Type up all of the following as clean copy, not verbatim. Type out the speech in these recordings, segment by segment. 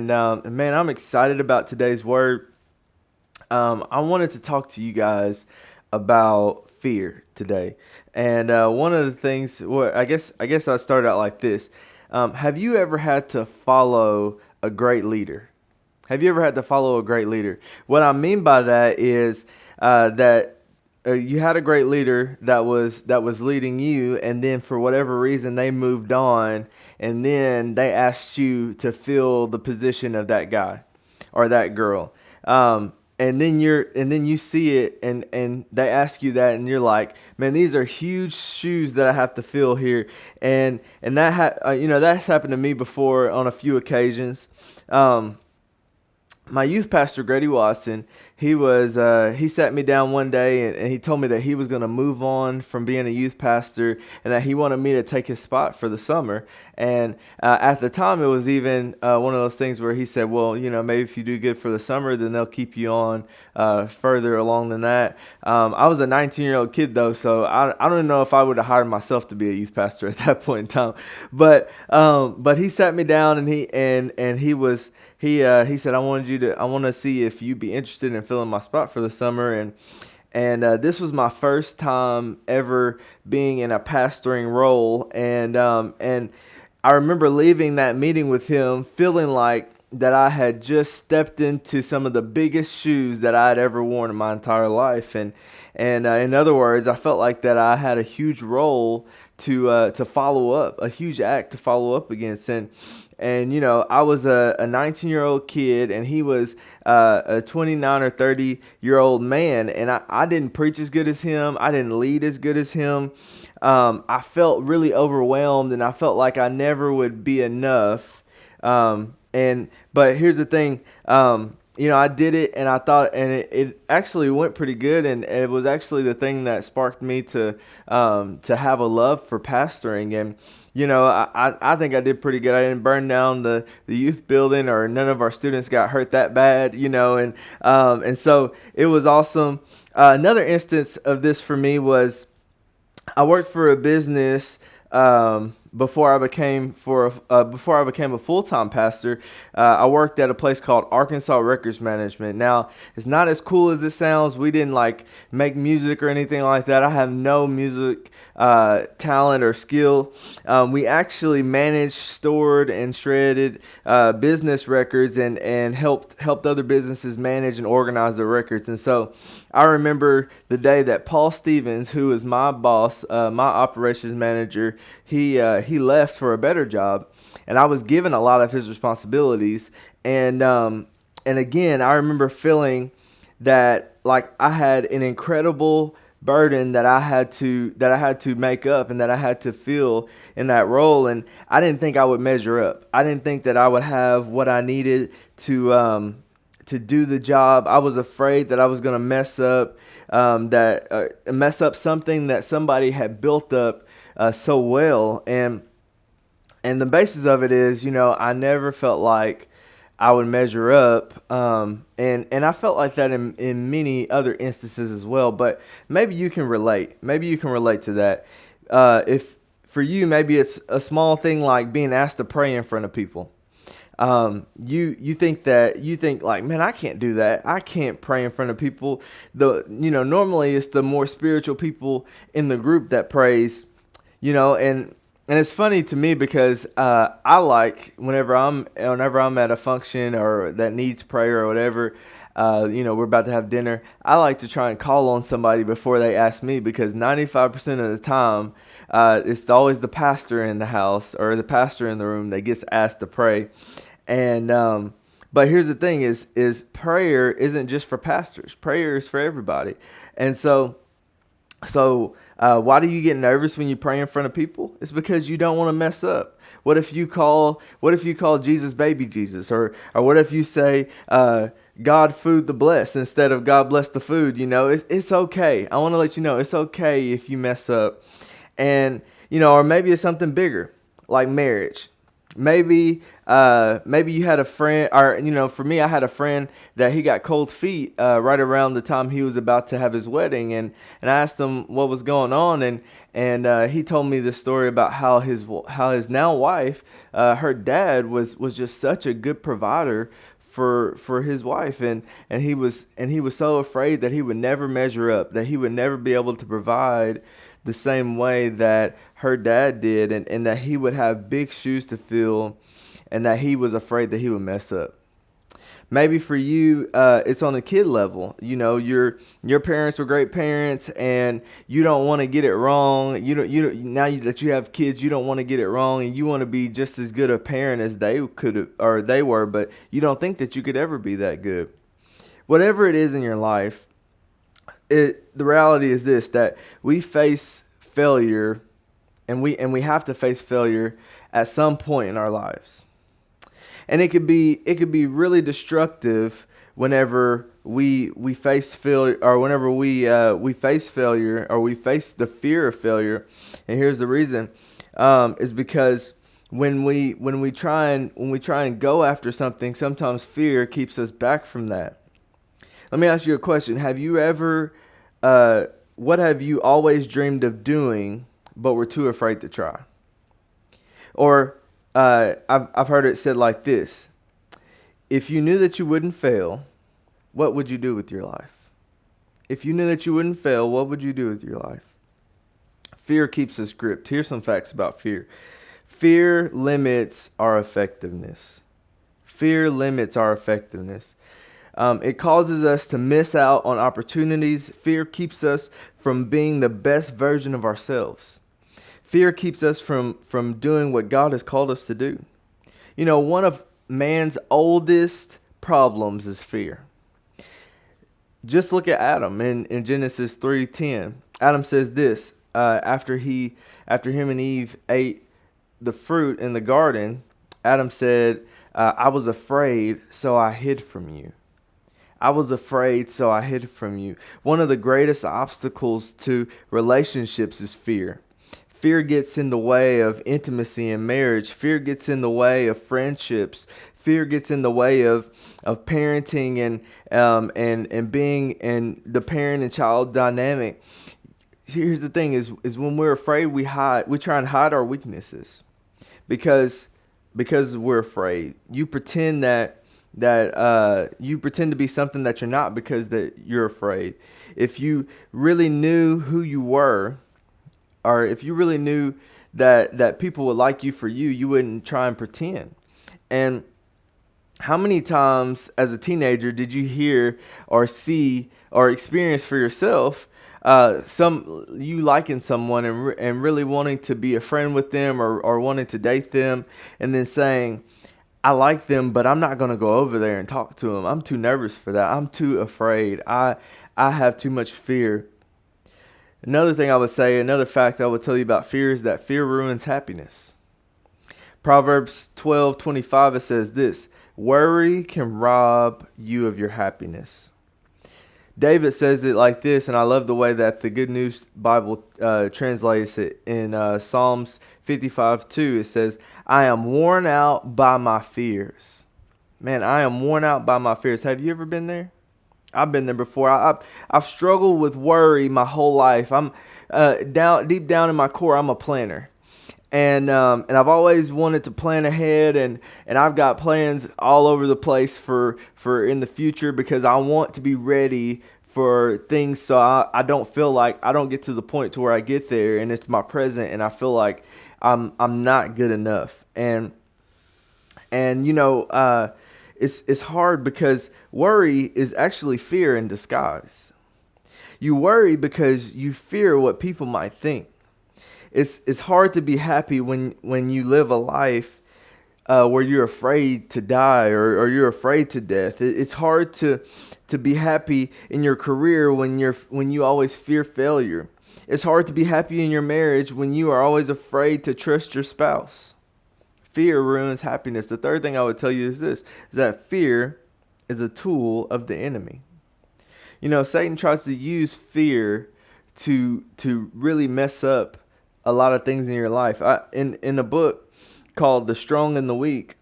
And man, I'm excited about today's word. I wanted to talk to you guys about fear today. And one of the things, well, I guess I started out like this. Have you ever had to follow a great leader? Have you ever had to follow a great leader? What I mean by that is that you had a great leader that was leading you, and then for whatever reason they moved on, and then they asked you to fill the position of that guy or that girl. And then you see it, and they ask you that, and you're like, man, these are huge shoes that I have to fill here, and that's happened to me before on a few occasions. My youth pastor Grady Watson, he sat me down one day, and he told me that he was going to move on from being a youth pastor, and that he wanted me to take his spot for the summer. And at the time, it was even one of those things where he said, well, maybe if you do good for the summer, then they'll keep you on further along than that. I was a 19-year-old kid, though, so I don't know if I would have hired myself to be a youth pastor at that point in time. But he sat me down, and he said, I want to see if you'd be interested in filling my spot for the summer. And this was my first time ever being in a pastoring role. And I remember leaving that meeting with him feeling like that I had just stepped into some of the biggest shoes that I had ever worn in my entire life. And in other words, I felt like that I had a huge role to follow up, a huge act to follow up against. And I was a 19-year-old kid, and he was a 29 or 30-year-old man, and I didn't preach as good as him. I didn't lead as good as him. I felt really overwhelmed, and I felt like I never would be enough. But here's the thing. I did it, and I thought, and it actually went pretty good, and it was actually the thing that sparked me to have a love for pastoring. And I think I did pretty good. I didn't burn down the youth building, or none of our students got hurt that bad, and so it was awesome. Another instance of this for me was I worked for a business before I became a full-time pastor. I worked at a place called Arkansas Records Management. Now, it's not as cool as it sounds. We didn't make music or anything like that. I have no music talent or skill. We actually managed, stored, and shredded business records, and helped other businesses manage and organize their records. And so I remember the day that Paul Stevens, who is my boss, my operations manager, he left for a better job, and I was given a lot of his responsibilities. And again, I remember feeling that like I had an incredible burden that I had to make up, and that I had to fill in that role. And I didn't think I would measure up. I didn't think that I would have what I needed to do the job. I was afraid that I was going to mess up something that somebody had built up so well. And the basis of it is, I never felt like I would measure up, and I felt like that in many other instances as well. But maybe you can relate. Maybe you can relate to that. If for you, maybe it's a small thing like being asked to pray in front of people. You think like, man, I can't do that. I can't pray in front of people. Normally it's the more spiritual people in the group that prays, and it's funny to me because I like whenever I'm at a function or that needs prayer or whatever, we're about to have dinner. I like to try and call on somebody before they ask me, because 95% of the time, it's always the pastor in the house or the pastor in the room that gets asked to pray. And but here's the thing: is prayer isn't just for pastors. Prayer is for everybody. And so why do you get nervous when you pray in front of people? It's because you don't want to mess up. What if you call Jesus baby Jesus, or what if you say God food the bless instead of God bless the food? It's okay. I want to let you know it's okay if you mess up, and or maybe it's something bigger like marriage. Maybe you had a friend, or for me, I had a friend that he got cold feet right around the time he was about to have his wedding, and I asked him what was going on, and he told me the story about how his now wife, her dad was just such a good provider for his wife, and he was so afraid that he would never measure up, that he would never be able to provide the same way that her dad did, and that he would have big shoes to fill, and that he was afraid that he would mess up. Maybe for you, it's on a kid level. Your parents were great parents, and you don't want to get it wrong. That you have kids, you don't want to get it wrong, and you want to be just as good a parent as they could or they were, but you don't think that you could ever be that good. Whatever it is in your life, the reality is this: that we face failure, and we have to face failure at some point in our lives, and it could be really destructive whenever we face failure, or whenever we face failure, or we face the fear of failure. And here's the reason: is because when we try and go after something, sometimes fear keeps us back from that. Let me ask you a question: Have you ever what have you always dreamed of doing, but were too afraid to try? Or I've heard it said like this: if you knew that you wouldn't fail, what would you do with your life? If you knew that you wouldn't fail, what would you do with your life? Fear keeps us gripped. Here's some facts about fear. Fear limits our effectiveness. Fear limits our effectiveness. It causes us to miss out on opportunities. Fear keeps us from being the best version of ourselves. Fear keeps us from doing what God has called us to do. One of man's oldest problems is fear. Just look at Adam in Genesis 3:10. Adam says this, after him and Eve ate the fruit in the garden. Adam said, I was afraid, so I hid from you. I was afraid, so I hid from you. One of the greatest obstacles to relationships is fear. Fear gets in the way of intimacy in marriage. Fear gets in the way of friendships. Fear gets in the way of parenting and being in the parent and child dynamic. Here's the thing: is when we're afraid, we hide. We try and hide our weaknesses because we're afraid. You pretend you pretend to be something that you're not because that you're afraid. If you really knew who you were, or if you really knew that people would like you for you, you wouldn't try and pretend. And how many times as a teenager did you hear or see or experience for yourself you liking someone and really wanting to be a friend with them, or wanting to date them, and then saying, I like them, but I'm not going to go over there and talk to them. I'm too nervous for that. I'm too afraid. I have too much fear. Another thing I would say, another fact I would tell you about fear is that fear ruins happiness. Proverbs 12:25, it says this: worry can rob you of your happiness. David says it like this, and I love the way that the Good News Bible translates it in Psalms 55:2. It says, I am worn out by my fears. Man, I am worn out by my fears. Have you ever been there? I've been there before. I've struggled with worry my whole life. I'm deep down in my core, I'm a planner. And I've always wanted to plan ahead, and I've got plans all over the place for in the future, because I want to be ready for things, so I don't feel like I don't get to the point to where I get there and it's my present and I feel like I'm not good enough. And it's hard because worry is actually fear in disguise. You worry because you fear what people might think. It's hard to be happy when you live a life where you're afraid to die, or you're afraid to death. It's hard to be happy in your career when you always fear failure. It's hard to be happy in your marriage when you are always afraid to trust your spouse. Fear ruins happiness. The third thing I would tell you is this: is that fear is a tool of the enemy. Satan tries to use fear to really mess up a lot of things in your life. In the book, called The Strong and the Weak,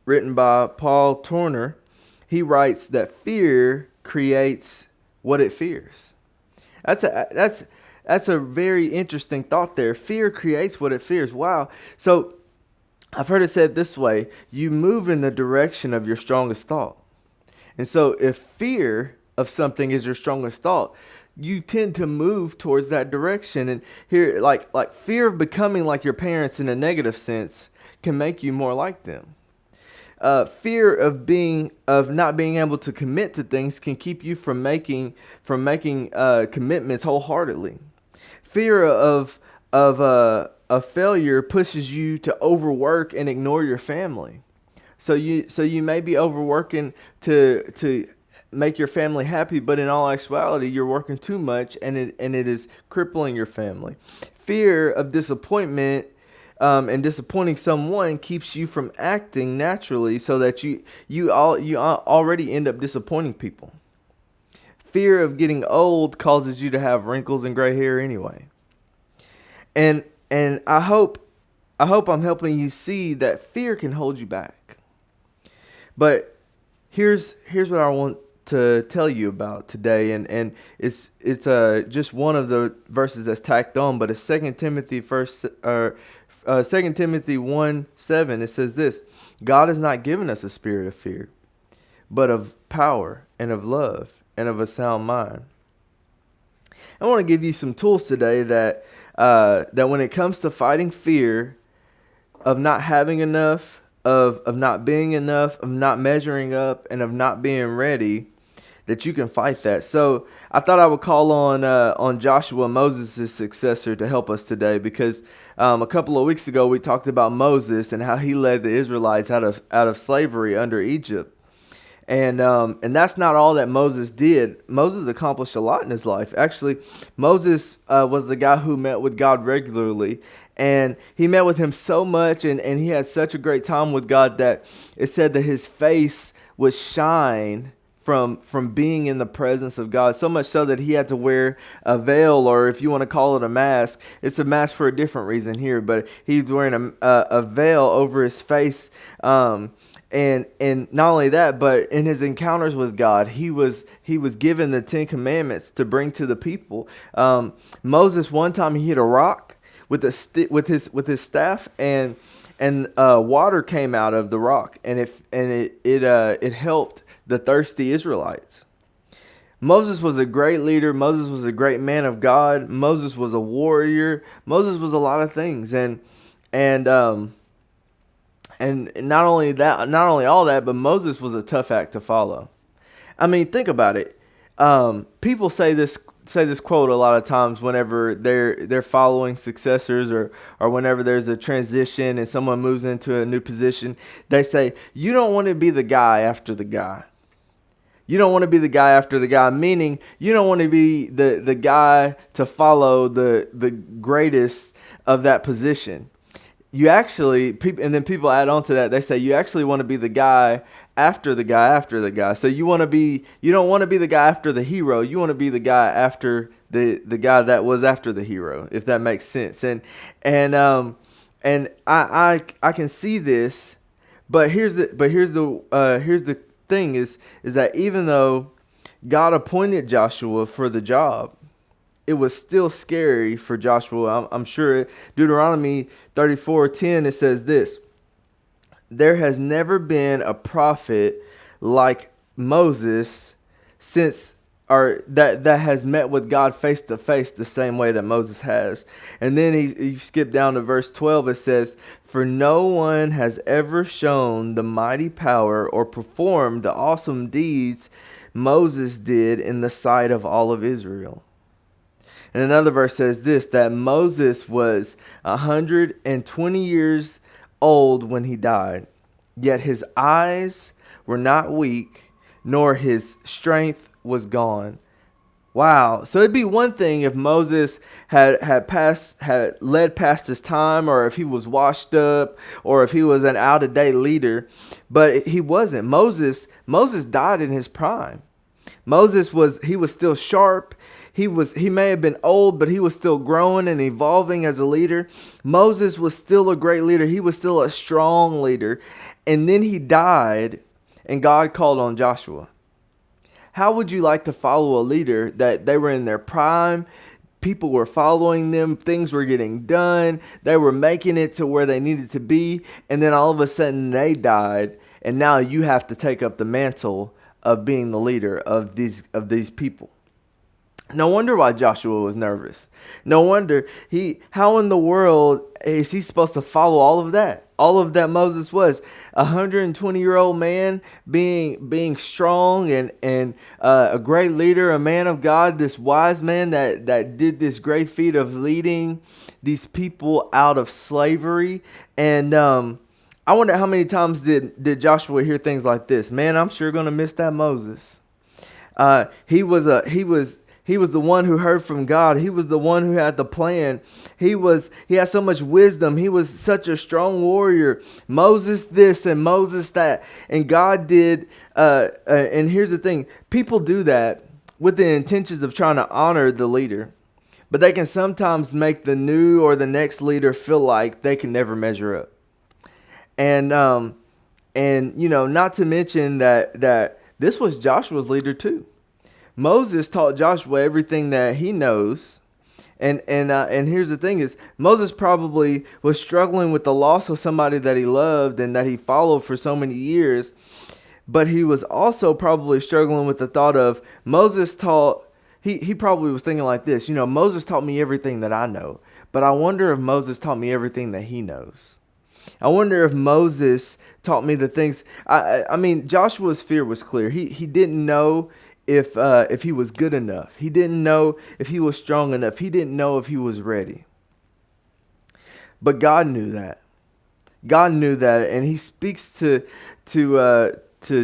written by Paul Turner. He writes that fear creates what it fears. That's a very interesting thought there. Fear creates what it fears. Wow. So I've heard it said this way: you move in the direction of your strongest thought. And so if fear of something is your strongest thought, you tend to move towards that direction. And here, like fear of becoming like your parents in a negative sense can make you more like them. Fear of not being able to commit to things can keep you from making commitments wholeheartedly. Fear of failure pushes you to overwork and ignore your family. So you may be overworking to make your family happy, but in all actuality, you're working too much, and it is crippling your family. Fear of disappointment and disappointing someone keeps you from acting naturally, so that you already end up disappointing people. Fear of getting old causes you to have wrinkles and gray hair anyway. And I hope I'm helping you see that fear can hold you back. But here's what I want to tell you about today, and it's just one of the verses that's tacked on, but it's 2 Timothy 1:7. It says this: God has not given us a spirit of fear, but of power and of love and of a sound mind. I want to give you some tools today that when it comes to fighting fear of not having enough, of not being enough, of not measuring up, and of not being ready, that you can fight that. So I thought I would call on Joshua, Moses' successor, to help us today, because a couple of weeks ago we talked about Moses and how he led the Israelites out of slavery under Egypt. And that's not all that Moses did. Moses accomplished a lot in his life. Actually, Moses was the guy who met with God regularly. And he met with him so much, and he had such a great time with God that it said that his face would shine from being in the presence of God, so much so that he had to wear a veil, or if you want to call it a mask. It's a mask for a different reason here, but he's wearing a veil over his face. And not only that, but in his encounters with God, he was given the 10 Commandments to bring to the people. Moses, one time, he hit a rock with his staff, and water came out of the rock, and it helped the thirsty Israelites. Moses was a great leader. Moses was a great man of God. Moses was a warrior. Moses was a lot of things, and not only all that, but Moses was a tough act to follow. I mean, think about it. People say this quote a lot of times whenever they're following successors, or whenever there's a transition and someone moves into a new position. They say, you don't want to be the guy after the guy. You don't want to be the guy after the guy, meaning you don't want to be the guy to follow the greatest of that position. You actually, and then people add on to that, they say you actually want to be the guy after the guy after the guy. So you don't want to be the guy after the hero. You want to be the guy after the guy that was after the hero, if that makes sense. And I can see this, but here's the thing is that even though God appointed Joshua for the job, it was still scary for Joshua. I'm sure Deuteronomy 34:10, it says this: there has never been a prophet like Moses that has met with God face to face the same way that Moses has. And then you skip down to verse 12. It says, for no one has ever shown the mighty power or performed the awesome deeds Moses did in the sight of all of Israel. And another verse says this, that Moses was 120 years old when he died, yet his eyes were not weak, nor his strength was gone. Wow. So it'd be one thing if Moses had led past his time, or if he was washed up, or if he was an out-of-date leader, but he wasn't. Moses died in his prime. He was still sharp. he may have been old, but he was still growing and evolving as a leader. Moses was still a great leader. He was still a strong leader. And then he died, and God called on Joshua. How would you like to follow a leader that they were in their prime? People were following them. Things were getting done. They were making it to where they needed to be. And then all of a sudden they died. And now you have to take up the mantle of being the leader of these people. No wonder why Joshua was nervous. No wonder how in the world is he supposed to follow all of that? All of that Moses was 120-year-old man being strong and a great leader, a man of God, this wise man that did this great feat of leading these people out of slavery. And I wonder how many times did Joshua hear things like this? Man, I'm sure going to miss that Moses. He was the one who heard from God. He was the one who had the plan. He had so much wisdom. He was such a strong warrior. Moses this and Moses that. And God did. And here's the thing. People do that with the intentions of trying to honor the leader. But they can sometimes make the new or the next leader feel like they can never measure up. And not to mention that this was Joshua's leader too. Moses taught Joshua everything that he knows. And here's the thing is, Moses probably was struggling with the loss of somebody that he loved and that he followed for so many years. But he was also probably struggling with the thought of Moses taught, he probably was thinking like this, Moses taught me everything that I know. But I wonder if Moses taught me everything that he knows. I wonder if Moses taught me the things. I mean, Joshua's fear was clear. He didn't know if he was good enough. He didn't know if he was strong enough. He didn't know if he was ready. But God knew that. God knew that, and he speaks to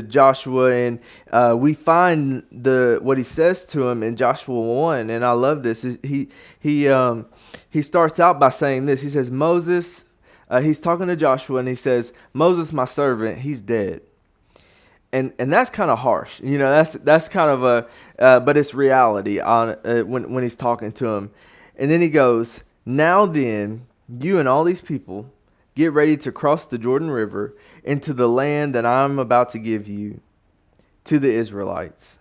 Joshua, and we find what he says to him in Joshua 1, and I love this. He starts out by saying this. He says, Moses, he's talking to Joshua, and he says, Moses, my servant, he's dead. And that's kind of harsh, that's kind of but it's reality on when he's talking to him. And then he goes, now then, you and all these people get ready to cross the Jordan River into the land that I'm about to give you to the Israelites.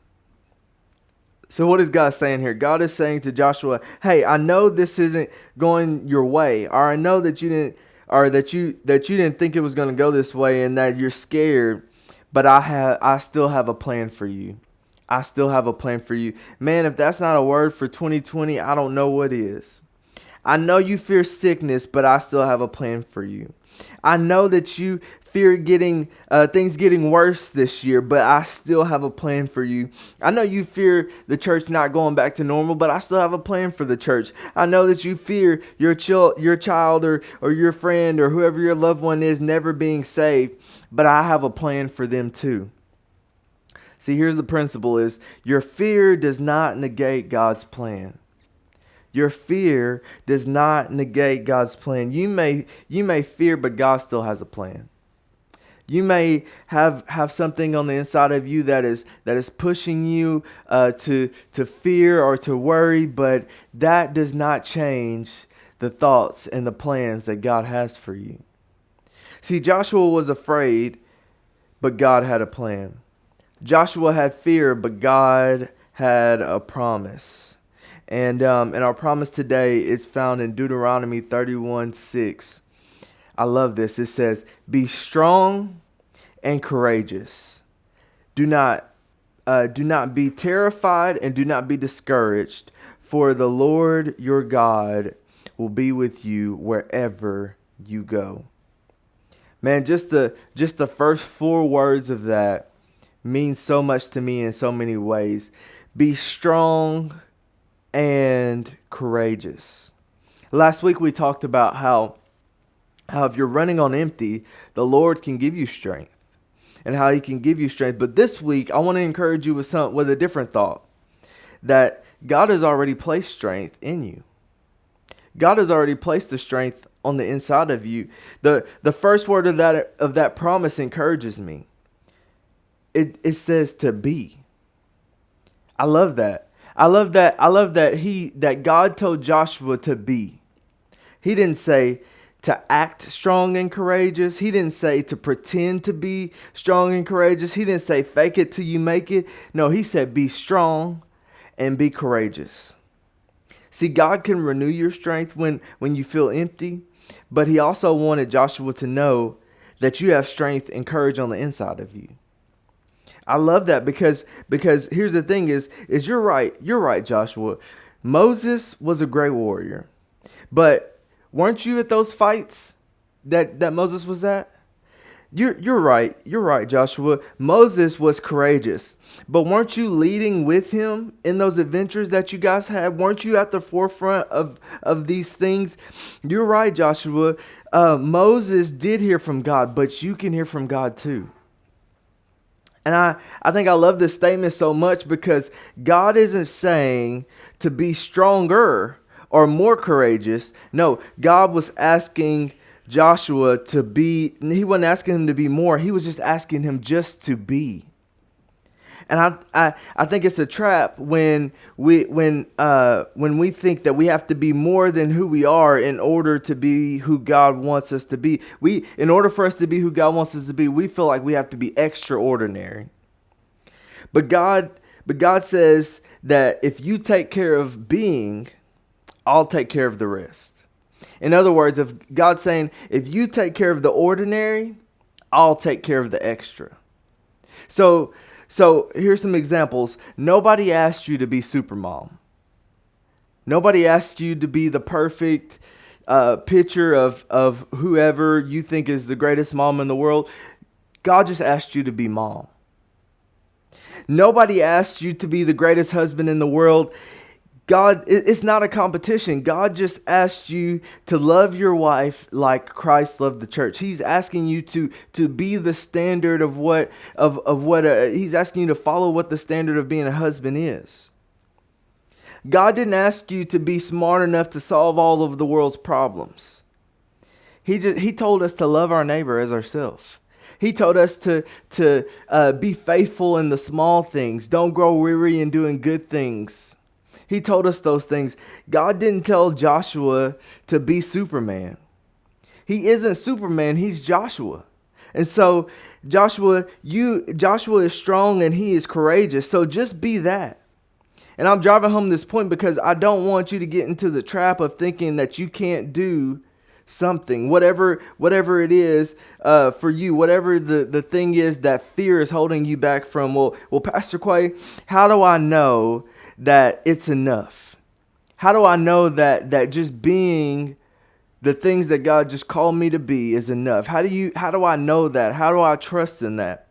So what is God saying here? God is saying to Joshua, hey, I know this isn't going your way, or I know that you didn't, or that you didn't think it was going to go this way, and that you're scared. But I still have a plan for you. I still have a plan for you. Man, if that's not a word for 2020, I don't know what is. I know you fear sickness, but I still have a plan for you. I know that you fear things getting worse this year, but I still have a plan for you. I know you fear the church not going back to normal, but I still have a plan for the church. I know that you fear your child or your friend or whoever your loved one is never being saved, but I have a plan for them too. See, here's the principle is your fear does not negate God's plan. Your fear does not negate God's plan. You may fear, but God still has a plan. You may have something on the inside of you that is pushing you to fear or to worry, but that does not change the thoughts and the plans that God has for you. See, Joshua was afraid, but God had a plan. Joshua had fear, but God had a promise. And our promise today is found in Deuteronomy 31:6. I love this. It says, be strong and courageous. Do not be terrified and do not be discouraged, for the Lord your God will be with you wherever you go. Man, just the first 4 words of that mean so much to me in so many ways. Be strong and courageous. Last week we talked about how if you're running on empty, the Lord can give you strength, and how he can give you strength. But this week, I want to encourage you with a different thought, that God has already placed strength in you. God has already placed the strength on the inside of you. The first word of that promise encourages me. It says to be. I love that. I love that God told Joshua to be. He didn't say to act strong and courageous. He didn't say to pretend to be strong and courageous. He didn't say fake it till you make it. No, he said be strong and be courageous. See, God can renew your strength when you feel empty, but he also wanted Joshua to know that you have strength and courage on the inside of you. I love that because here's the thing is you're right. You're right, Joshua. Moses was a great warrior. But weren't you at those fights that Moses was at? You're right. You're right, Joshua. Moses was courageous. But weren't you leading with him in those adventures that you guys had? Weren't you at the forefront of these things? You're right, Joshua. Moses did hear from God, but you can hear from God too. And I think I love this statement so much because God isn't saying to be stronger or more courageous. No, God was asking Joshua to be, he wasn't asking him to be more. He was just asking him just to be. And I think it's a trap when we think that we have to be more than who we are in order to be who God wants us to be. In order for us to be who God wants us to be, we feel like we have to be extraordinary. But God says that if you take care of being, I'll take care of the rest. In other words, if God's saying, if you take care of the ordinary, I'll take care of the extra. So here's some examples. Nobody asked you to be supermom. Nobody asked you to be the perfect picture of whoever you think is the greatest mom in the world. God just asked you to be mom. Nobody asked you to be the greatest husband in the world. God, it's not a competition. God just asked you to love your wife like Christ loved the church. He's asking you to be the standard of what he's asking you to follow what the standard of being a husband is. God didn't ask you to be smart enough to solve all of the world's problems. He told us to love our neighbor as ourselves. He told us to be faithful in the small things. Don't grow weary in doing good things. He told us those things. God didn't tell Joshua to be Superman. He isn't Superman, he's Joshua. And so Joshua is strong and he is courageous. So just be that. And I'm driving home this point because I don't want you to get into the trap of thinking that you can't do something, whatever it is for you, whatever the thing is that fear is holding you back from. Well, Pastor Quay, how do I know that it's enough? How do I know that just being the things that God just called me to be is enough? How do I know that? How do I trust in that?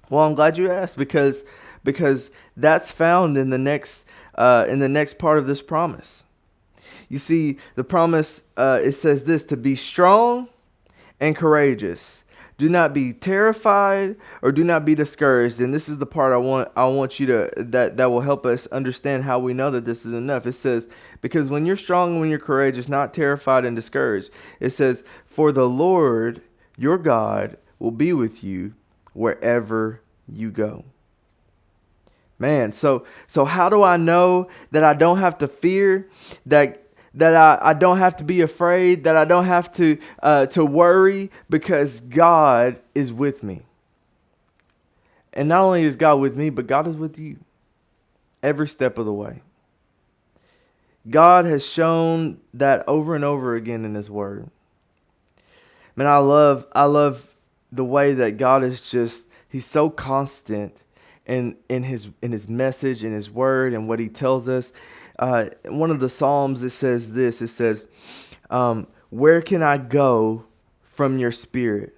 Well, I'm glad you asked because that's found in the next part of this promise. You see, the promise, it says this, to be strong and courageous. Do not be terrified or do not be discouraged. And this is the part I want you to, that will help us understand how we know that this is enough. It says, because when you're strong and when you're courageous, not terrified and discouraged, it says, for the Lord, your God, will be with you wherever you go. Man, so how do I know that I don't have to fear, that I don't have to be afraid, that I don't have to worry, because God is with me. And not only is God with me, but God is with you every step of the way. God has shown that over and over again in his word. Man, I love the way that God is he's so constant in his message, in his word, and what he tells us. One of the Psalms, it says this, it says, where can I go from your spirit?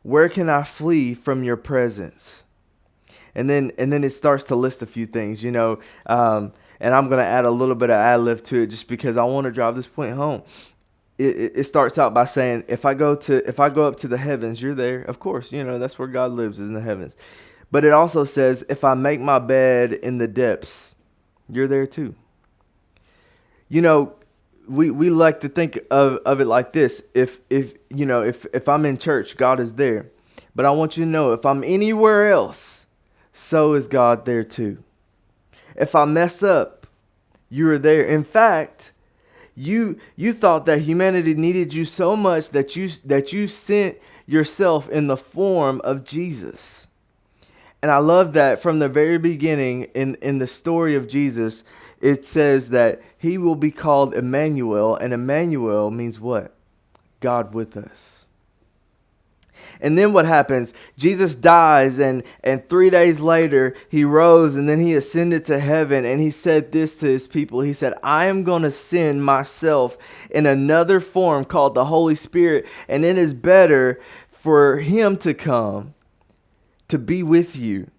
Where can I flee from your presence? And then it starts to list a few things, and I'm going to add a little bit of ad-lib to it just because I want to drive this point home. It starts out by saying, if I go up to the heavens, you're there. Of course, that's where God lives, is in the heavens. But it also says, if I make my bed in the depths, you're there too. We like to think of it like this. If I'm in church, God is there. But I want you to know, if I'm anywhere else, so is God there too. If I mess up, you were there. In fact, you thought that humanity needed you so much that you sent yourself in the form of Jesus. And I love that from the very beginning in the story of Jesus, it says that he will be called Emmanuel, and Emmanuel means what? God with us. And then what happens? Jesus dies, and 3 days later, he rose, and then he ascended to heaven, and he said this to his people. He said, I am going to send myself in another form called the Holy Spirit, and it is better for him to come to be with you.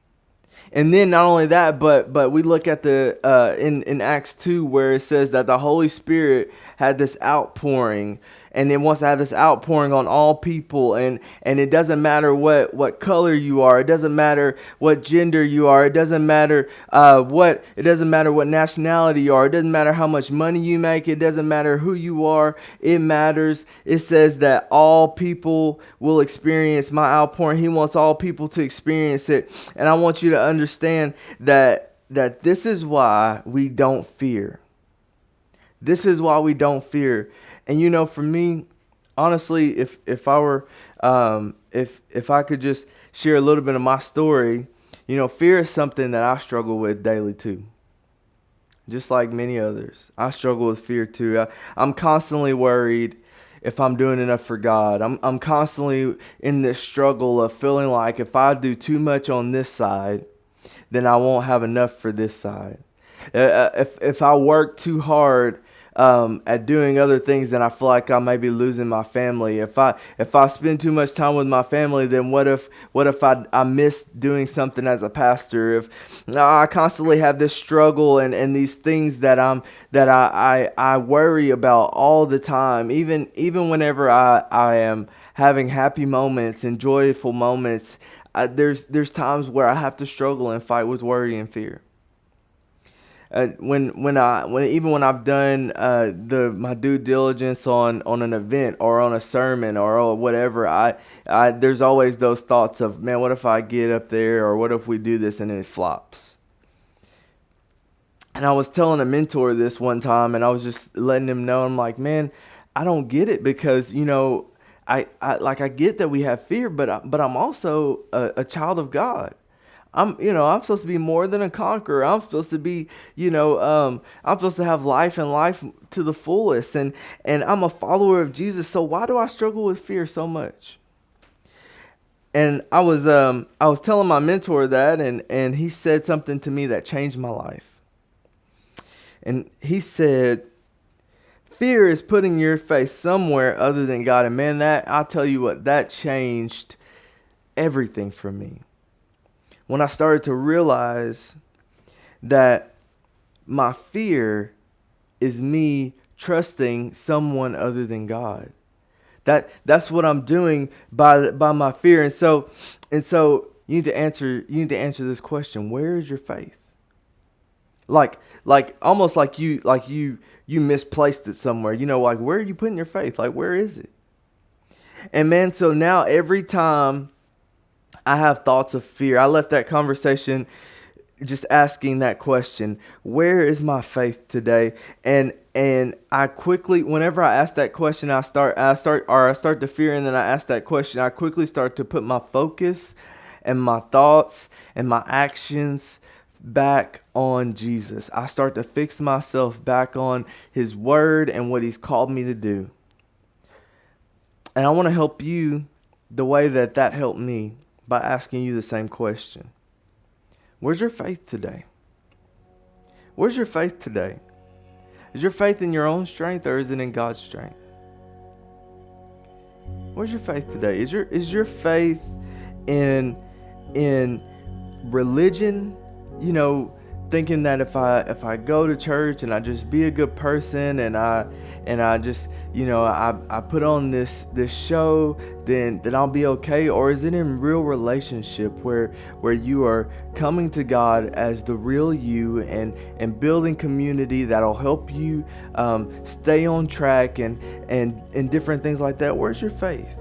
And then not only that, but we look at the in Acts 2 where it says that the Holy Spirit had this outpouring, and it wants to have this outpouring on all people, and it doesn't matter what color you are, it doesn't matter what gender you are, it doesn't matter what nationality you are, it doesn't matter how much money you make, it doesn't matter who you are, it matters. It says that all people will experience my outpouring. He wants all people to experience it, and I want you to understand that this is why we don't fear. This is why we don't fear. And you know, for me, honestly, if I were, if I could just share a little bit of my story, you know, fear is something that I struggle with daily too. Just like many others, I struggle with fear too. I'm constantly worried if I'm doing enough for God. I'm constantly in this struggle of feeling like if I do too much on this side, then I won't have enough for this side. If I work too hard at doing other things, then I feel like I may be losing my family. If I spend too much time with my family, then what if I miss doing something as a pastor? If I constantly have this struggle and these things that I worry about all the time, even whenever I am having happy moments and joyful moments, there's times where I have to struggle and fight with worry and fear. When I've done my due diligence on an event or on a sermon or whatever, I there's always those thoughts of, man, what if I get up there, or what if we do this and it flops? And I was telling a mentor this one time, and I was just letting him know, I'm like, man, I don't get it, because you know, I get that we have fear, but I'm also a child of God. I'm supposed to be more than a conqueror. I'm supposed to be, I'm supposed to have life and life to the fullest. And I'm a follower of Jesus. So why do I struggle with fear so much? And I was telling my mentor that, and he said something to me that changed my life. And he said, fear is putting your faith somewhere other than God. And man, I'll tell you what, that changed everything for me. When I started to realize that my fear is me trusting someone other than God. That's what I'm doing by my fear. And so you need to answer this question: where is your faith? Like almost like you misplaced it somewhere. You know, like, where are you putting your faith? Like, where is it? And man, so now every time I have thoughts of fear, I left that conversation just asking that question: where is my faith today? And I quickly, whenever I ask that question, I start to fear, and then I ask that question, I quickly start to put my focus and my thoughts and my actions back on Jesus. I start to fix myself back on his word and what he's called me to do. And I want to help you the way that helped me, by asking you the same question. Where's your faith today? Where's your faith today? Is your faith in your own strength, or is it in God's strength? Where's your faith today? Is your faith in religion? You know, thinking that if I go to church and I just be a good person and I just, I put on this show, then I'll be okay? Or is it in real relationship where you are coming to God as the real you and building community that'll help you stay on track and different things like that? Where's your faith?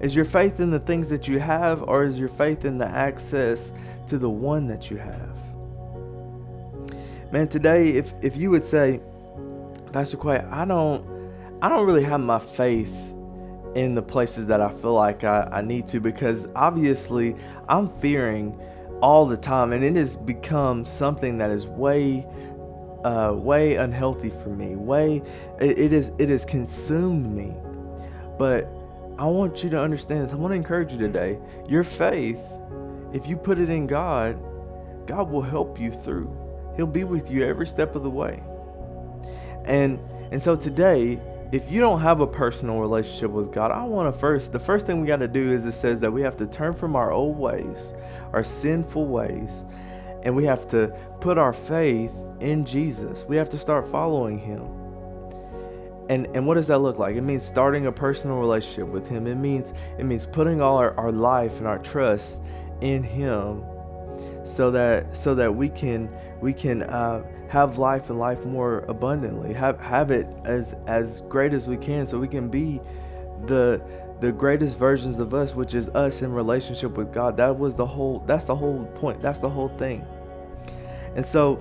Is your faith in the things that you have, or is your faith in the access to the one that you have? Man, today, if you would say, Pastor Quay, I don't really have my faith in the places that I feel like I need to, because obviously I'm fearing all the time, and it has become something that is way unhealthy for me. It has consumed me. But I want you to understand this. I want to encourage you today. Your faith, if you put it in God, God will help you through. He'll be with you every step of the way. And so today, if you don't have a personal relationship with God, the first thing we got to do is, it says that we have to turn from our old ways, our sinful ways, and we have to put our faith in Jesus. We have to start following Him. And what does that look like? It means starting a personal relationship with Him. It means putting all our life and our trust in Him, so that we can have life and life more abundantly. Have it as great as we can, so we can be the greatest versions of us, which is us in relationship with God. That's the whole point. That's the whole thing. And so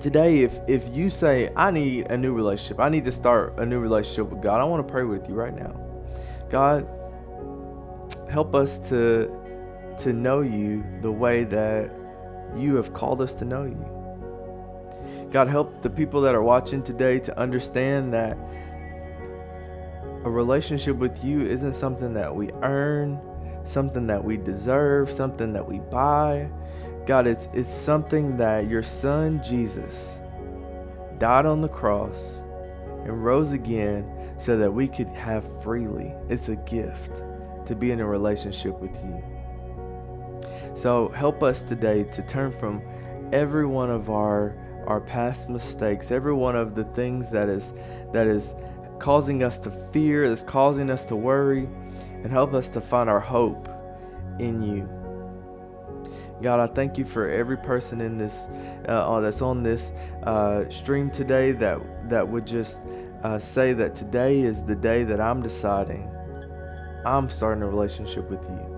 today, if you say, I need a new relationship, I need to start a new relationship with God, I want to pray with you right now. God, help us to know you the way that you have called us to know you. God, help the people that are watching today to understand that a relationship with you isn't something that we earn, something that we deserve, something that we buy. God, it's something that your Son Jesus died on the cross and rose again so that we could have freely. It's a gift to be in a relationship with you. So help us today to turn from every one of our past mistakes, every one of the things that is causing us to fear, that's causing us to worry, and help us to find our hope in you. God, I thank you for every person in this that's on this stream today that would just say that today is the day that I'm deciding I'm starting a relationship with you.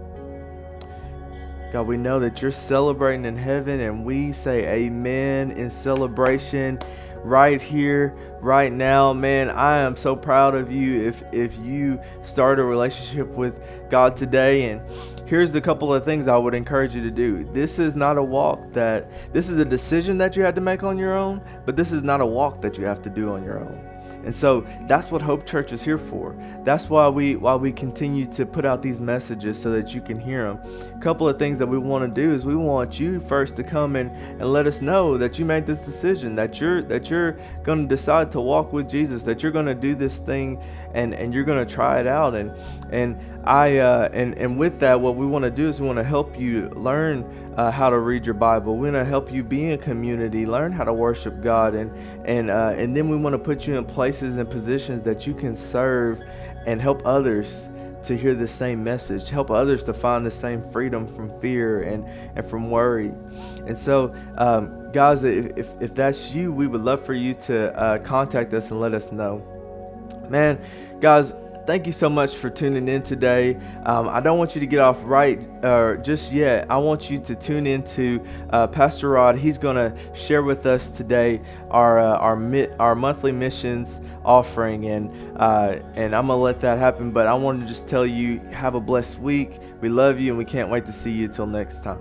God, we know that you're celebrating in heaven, and we say amen in celebration right here, right now. Man, I am so proud of you if you start a relationship with God today. And here's a couple of things I would encourage you to do. This is not a walk this is a decision that you had to make on your own, but this is not a walk that you have to do on your own. And so that's what Hope Church is here for. That's why we continue to put out these messages, so that you can hear them. A couple of things that we want to do is we want you first to come in and let us know that you made this decision, that you're going to decide to walk with Jesus, that you're going to do this thing and you're going to try it out. And with that, what we want to do is we want to help you learn how to read your Bible. We want to help you be in community, learn how to worship God, and then we want to put you in places and positions that you can serve and help others to hear the same message, help others to find the same freedom from fear and from worry. And so, guys, if that's you, we would love for you to contact us and let us know. Man, guys, thank you so much for tuning in today. I don't want you to get off just yet. I want you to tune into Pastor Rod. He's going to share with us today our monthly missions offering, and I'm going to let that happen. But I want to just tell you, have a blessed week. We love you, and we can't wait to see you till next time.